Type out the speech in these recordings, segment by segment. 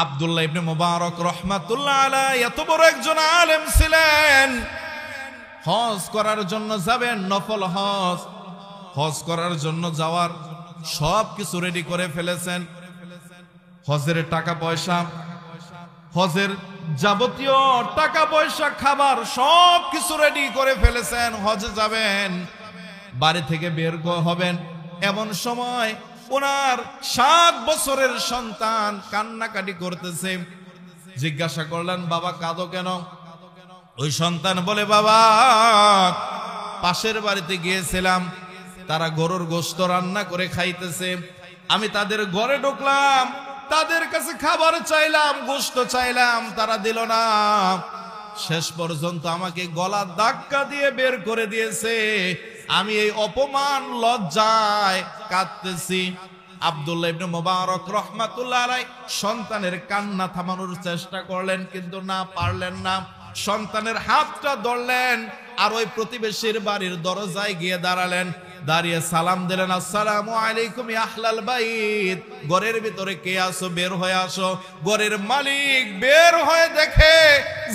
আব্দুল্লাহ ইবনে মুবারক রাহমাতুল্লাহ আলাইহি এত বড় একজন আলেম ছিলেন। হজ করার জন্য যাবেন, নফল হজ, হজ করার জন্য যাওয়ার সব কিছু রেডি করে ফেলেছেন। হজের টাকা পয়সা, হজের যাবতীয় টাকা পয়সা, খাবার সব কিছু রেডি করে ফেলেছেন। হজে যাবেন, বাড়ি থেকে বের হবেন, এমন সময় ওনার 7 বছরের সন্তান কান্নাকাটি করতেছে। জিজ্ঞাসা করলেন, বাবা কাঁদো কেন? ওই সন্তান বলে, বাবা পাশের বাড়িতে গিয়েছিলাম, তারা গরুর গোশত রান্না করে খাইতেছে, আমি তাদের ঘরে ঢুকলাম, তাদের কাছে খাবার চাইলাম, গোশত চাইলাম, তারা দিল না। শেষ পর্যন্ত আমাকে গলা ধাক্কা দিয়ে বের করে দিয়েছে। আমি এই অপমান লজ্জায় কাঁদতেছি। আব্দুল্লাহ ইবনে মুবারক রাহমাতুল্লাহ আলাইহি সন্তানের কান্না থামানোর চেষ্টা করলেন, কিন্তু না পারলেন না। সন্তানের হাতটা ধরলেন আর ওই প্রতিবেশীর বাড়ির দরজায় গিয়ে দাঁড়ালেন। দাঁড়িয়ে সালাম দিলেন, আসসালামু আলাইকুম ইয়া আহলাল বাইত, ঘরের ভিতরে কে আছো? বের হয়ে আসো। ঘরের মালিক বের হয়ে দেখে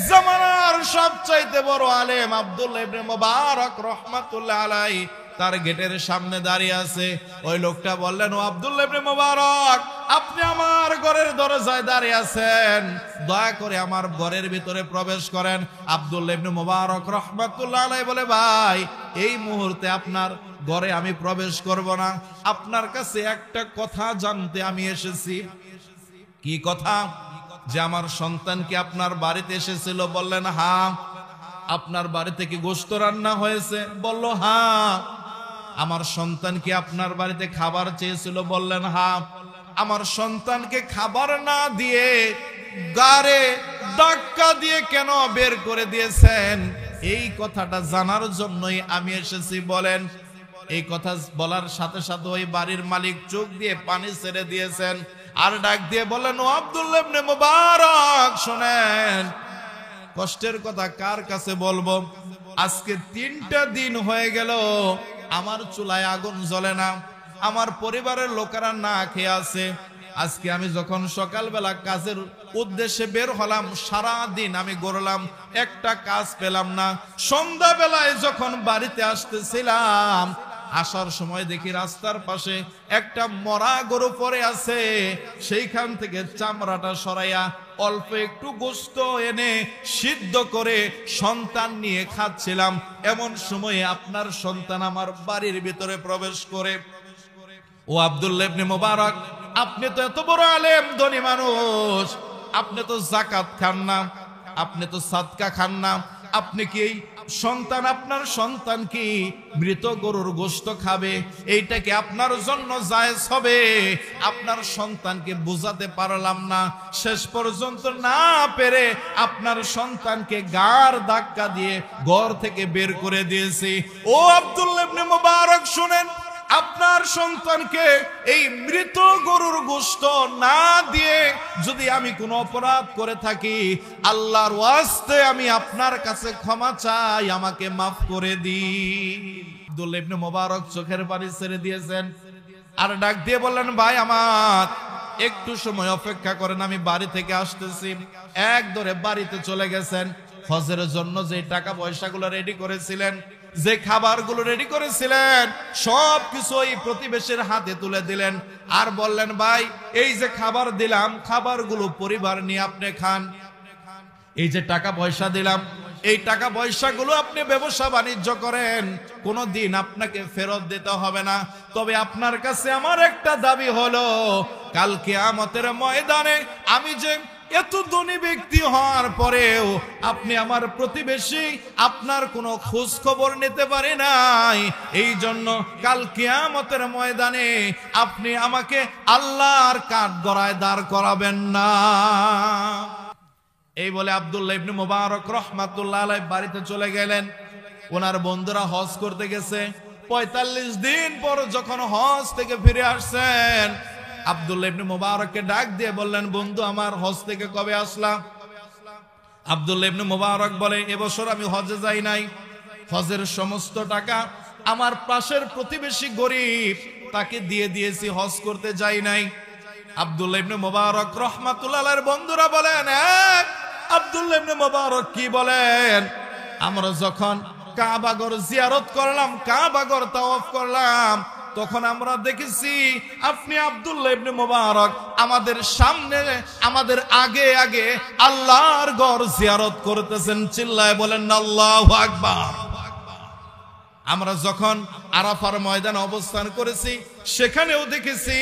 জামানার সবচাইতে বড় আলেম আব্দুল্লাহ ইবনে মুবারক রাহমাতুল্লাহ আলাইহি তার গেটের সামনে দাঁড়িয়ে আছে। ওই লোকটা বললেন, ও আব্দুল্লাহ ইবনে মুবারক, আপনি আমার ঘরের দরজায় দাঁড়িয়ে আছেন, দয়া করে আমার ঘরের ভিতরে প্রবেশ করেন। আব্দুল্লাহ ইবনে মুবারক রাহমাতুল্লাহ আলাইহি বলে, ভাই এই মুহূর্তে আপনার ঘরে আমি প্রবেশ করব না, আপনার কাছে একটা কথা জানতে আমি এসেছি। কি কথা? যে আমার সন্তান কি আপনার বাড়িতে এসেছিল? বললেন হ্যাঁ। আপনার বাড়িতে কি গোশত রান্না হয়েছে? বলল হ্যাঁ। আমার সন্তান কি আপনার বাড়িতে খাবার চেয়েছিল? বললেন হ্যাঁ। আমার সন্তানকে খাবার না দিয়ে গাড়ে ধাক্কা দিয়ে কেন বের করে দিয়েছেন? এই কথাটা জানার জন্যই আমি এসেছি। বলেন। এই কথা বলার সাথে সাথে ওই বাড়ির মালিক চোখ দিয়ে পানি ছেড়ে দিয়েছেন, আর ডাক দিয়ে বলেন, ও আব্দুল্লাহ ইবনে মুবারক শুনেন, কষ্টের কথা কার কাছে বলবো? আজকে 3টা দিন হয়ে গেল আমার চুলায় আগুন জ্বলে না, আমার পরিবারের লোকেরা না খেয়ে আছে। আজকে আমি যখন সকালবেলা কাজের উদ্দেশ্যে বের হলাম, সারা দিন আমি গড়লাম, একটা কাজ পেলাম না। সন্ধ্যাবেলায় যখন বাড়িতে আসতেছিলাম, আসার সময় দেখি রাস্তার পাশে একটা মরা গরু পড়ে আছে, সেইখান থেকে চামড়াটা সরাইয়া অল্প একটু গোশত এনে সিদ্ধ করে সন্তান নিয়ে খাচ্ছিলাম। এমন সময়ে আপনার সন্তান আমার বাড়ির ভিতরে প্রবেশ করে। ও আব্দুল্লাহ ইবনে মুবারক, আপনি তো এত বড় আলেম, ধনী মানুষ, আপনি তো যাকাত খান না, আপনি তো সাদকা খান না, আপনি কি এই সন্তান, আপনার সন্তান কি মৃত গরুর গোশত খাবে? এইটা কি আপনার জন্য জায়েজ হবে? আপনার সন্তানকে বোঝাতে পারলাম না, শেষ পর্যন্ত না পেরে আপনার সন্তানকে গাড় ধাক্কা দিয়ে ঘর থেকে বের করে দিয়েছি। ও আব্দুল্লাহ ইবনে মুবারক শুনেন, আপনার সন্তানকে এই মৃত গরুর গোশত না দিয়ে যদি আমি কোনো অপরাধ করে থাকি, আল্লাহর ওয়াস্তে আমি আপনার কাছে ক্ষমা চাই, আমাকে মাফ করে দিন। আব্দুল্লাহ ইবনে মুবারক চোখের পানি ছেড়ে দিয়েছেন, আর ডাক দিয়ে বললেন, ভাই আমার একটু সময় অপেক্ষা করেন, আমি বাড়ি থেকে আসতেছি। এক ধরে বাড়িতে চলে গেছেন। হজের জন্য যে টাকা পয়সাগুলো রেডি করেছিলেন, যে খাবারগুলো রেডি করেছিলেন, সব কিছু ওই প্রতিবেশীর হাতে তুলে দিলেন, আর বললেন, ভাই এই যে খাবার দিলাম, খাবারগুলো পরিবার নিয়ে আপনি খান। এই যে টাকা পয়সা দিলাম, এই টাকা পয়সাগুলো আপনি ব্যবসা বাণিজ্য করেন, কোনোদিন আপনাকে ফেরত দিতে হবে না। তবে আপনার কাছে আমার একটা দাবি হলো, কাল কিয়ামতের ময়দানে আমি যে এত ধনী ব্যক্তি হওয়ার পরেও আপনি আমার প্রতিবেশী, আপনার কোনো খোঁজ খবর নিতে পারে নাই, এই জন্য কাল কিয়ামতের ময়দানে আপনি আমাকে আল্লাহর কাঠগড়ায় দাঁড় করাবেন না। এই বলে আব্দুল্লাহ ইবনে মুবারক রাহমাতুল্লাহ আলাইহি বাড়িতে চলে গেলেন। ওনার বন্ধুরা হজ করতে গেছে, 45 দিন পর যখন হজ থেকে ফিরে আসছেন, আব্দুল্লাহ ইবনে মুবারককে ডাক দিয়ে বললেন, বন্ধু আমার হজ থেকে কবে আসলাম? আব্দুল্লাহ ইবনে মুবারক বলে, এবছর আমি হজে যাই নাই, হজের সমস্ত টাকা আমার পাশের প্রতিবেশী গরিব তাকে দিয়ে দিয়েছি, হজ করতে যাই নাই। আব্দুল্লাহ ইবনে মুবারক রাহমাতুল্লাহ আলাইহির বন্ধুরা বলেন, আব্দুল্লাহ ইবনে মুবারক কি বলেন, আমরা যখন কাবাগর জিয়ারত করলাম, কাবাগর তাওয়াফ করলাম, তখন আমরা দেখেছি আপনি আব্দুল্লাহ ইবনে মুবারক আমাদের সামনে, আমাদের আগে আগে আল্লাহর ঘর জিয়ারত করতেছেন। চিল্লায় বলেন আল্লাহু আকবার। আমরা যখন আরাফার ময়দানে অবস্থান করেছি, সেখানেও দেখেছি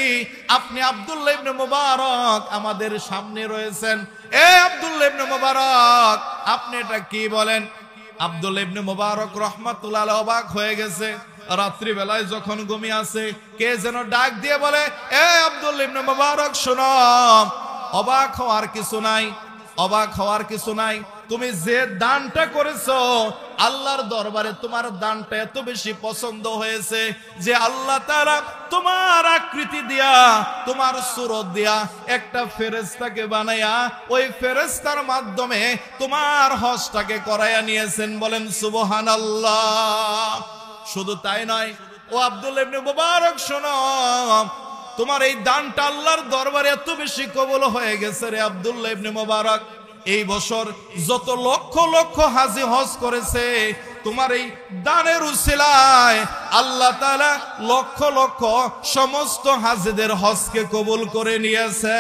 আপনি আব্দুল্লাহ ইবনে মুবারক আমাদের সামনে রয়েছেন। আব্দুল্লাহ ইবনে মুবারক, আপনি এটা কি বলেন? আব্দুল্লাহ ইবনে মুবারক রাহমাতুল্লাহ আলাইহি অবাক হয়ে গেছে। রাত্রি বেলায় যখন ঘুমিয়ে আছে, কে যেন ডাক দিয়ে বলে, আব্দুল্লাহ ইবনে মুবারক শোনো, অবাক হওয়ার কিছু নাই, অবাক হওয়ার কিছু নাই। তুমি যে দানটা করেছো, আল্লাহর দরবারে তোমার দানটা এত বেশি পছন্দ হয়েছে যে আল্লাহ তাআলা তোমার আকৃতি দিয়া, তোমার সুরত দিয়া একটা ফেরেশতাকে বানায়া ওই ফেরেশতার মাধ্যমে তোমার হজটাকে করায়া নিয়েছেন। বলেন সুবহানাল্লাহ। শুধু তাই নয়, ও আব্দুল্লাহ ইবনে মুবারক শোনো, তোমার এই দানটা আল্লাহর দরবারে এত বেশি কবুল হয়ে গেছে রে আব্দুল্লাহ ইবনে মুবারক, এই বছর যত লক্ষ লক্ষ হাজি হজ করেছে, তোমার এই দানের উসিলায় আল্লাহ তাআলা লক্ষ লক্ষ সমস্ত হাজিদের হজকে কবুল করে নিয়েছে।